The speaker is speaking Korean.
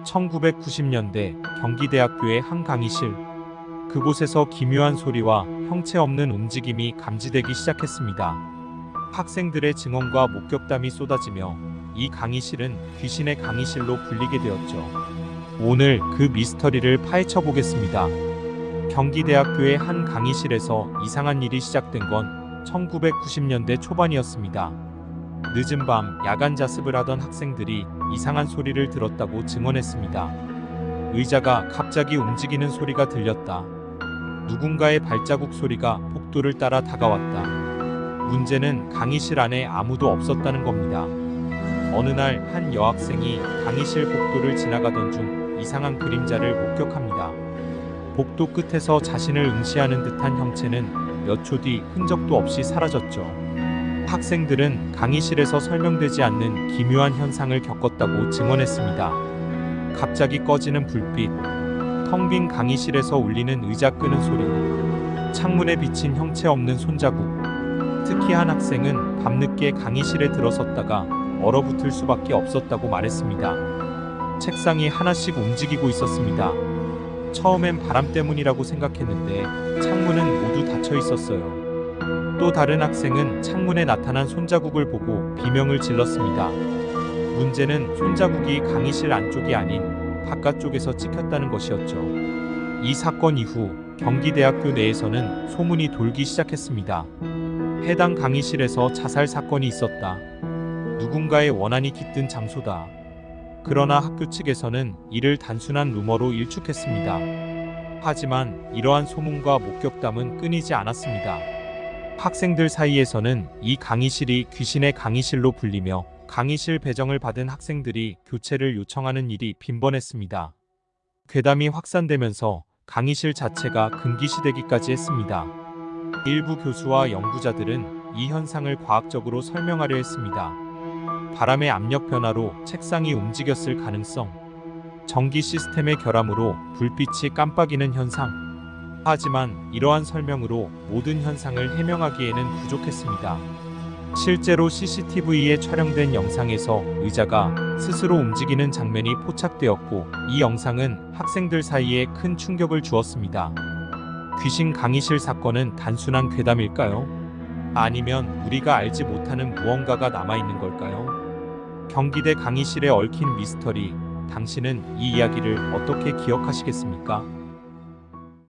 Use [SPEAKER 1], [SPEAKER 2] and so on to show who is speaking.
[SPEAKER 1] 1990년대 경기대학교의 한 강의실. 그곳에서 기묘한 소리와 형체 없는 움직임이 감지되기 시작했습니다. 학생들의 증언과 목격담이 쏟아지며 이 강의실은 귀신의 강의실로 불리게 되었죠. 오늘 그 미스터리를 파헤쳐 보겠습니다. 경기대학교의 한 강의실에서 이상한 일이 시작된 건 1990년대 초반이었습니다. 늦은 밤 야간 자습을 하던 학생들이 이상한 소리를 들었다고 증언했습니다. 의자가 갑자기 움직이는 소리가 들렸다. 누군가의 발자국 소리가 복도를 따라 다가왔다. 문제는 강의실 안에 아무도 없었다는 겁니다. 어느 날 한 여학생이 강의실 복도를 지나가던 중 이상한 그림자를 목격합니다. 복도 끝에서 자신을 응시하는 듯한 형체는 몇 초 뒤 흔적도 없이 사라졌죠. 학생들은 강의실에서 설명되지 않는 기묘한 현상을 겪었다고 증언했습니다. 갑자기 꺼지는 불빛, 텅 빈 강의실에서 울리는 의자 끄는 소리, 창문에 비친 형체 없는 손자국. 특히 한 학생은 밤늦게 강의실에 들어섰다가 얼어붙을 수밖에 없었다고 말했습니다. 책상이 하나씩 움직이고 있었습니다. 처음엔 바람 때문이라고 생각했는데 창문은 모두 닫혀 있었어요. 또 다른 학생은 창문에 나타난 손자국을 보고 비명을 질렀습니다. 문제는 손자국이 강의실 안쪽이 아닌 바깥쪽에서 찍혔다는 것이었죠. 이 사건 이후 경기대학교 내에서는 소문이 돌기 시작했습니다. 해당 강의실에서 자살 사건이 있었다. 누군가의 원한이 깃든 장소다. 그러나 학교 측에서는 이를 단순한 루머로 일축했습니다. 하지만 이러한 소문과 목격담은 끊이지 않았습니다. 학생들 사이에서는 이 강의실이 귀신의 강의실로 불리며 강의실 배정을 받은 학생들이 교체를 요청하는 일이 빈번했습니다. 괴담이 확산되면서 강의실 자체가 금기시되기까지 했습니다. 일부 교수와 연구자들은 이 현상을 과학적으로 설명하려 했습니다. 바람의 압력 변화로 책상이 움직였을 가능성, 전기 시스템의 결함으로 불빛이 깜빡이는 현상. 하지만 이러한 설명으로 모든 현상을 해명하기에는 부족했습니다. 실제로 CCTV에 촬영된 영상에서 의자가 스스로 움직이는 장면이 포착되었고, 이 영상은 학생들 사이에 큰 충격을 주었습니다. 귀신 강의실 사건은 단순한 괴담일까요? 아니면 우리가 알지 못하는 무언가가 남아있는 걸까요? 경기대 강의실에 얽힌 미스터리, 당신은 이 이야기를 어떻게 기억하시겠습니까?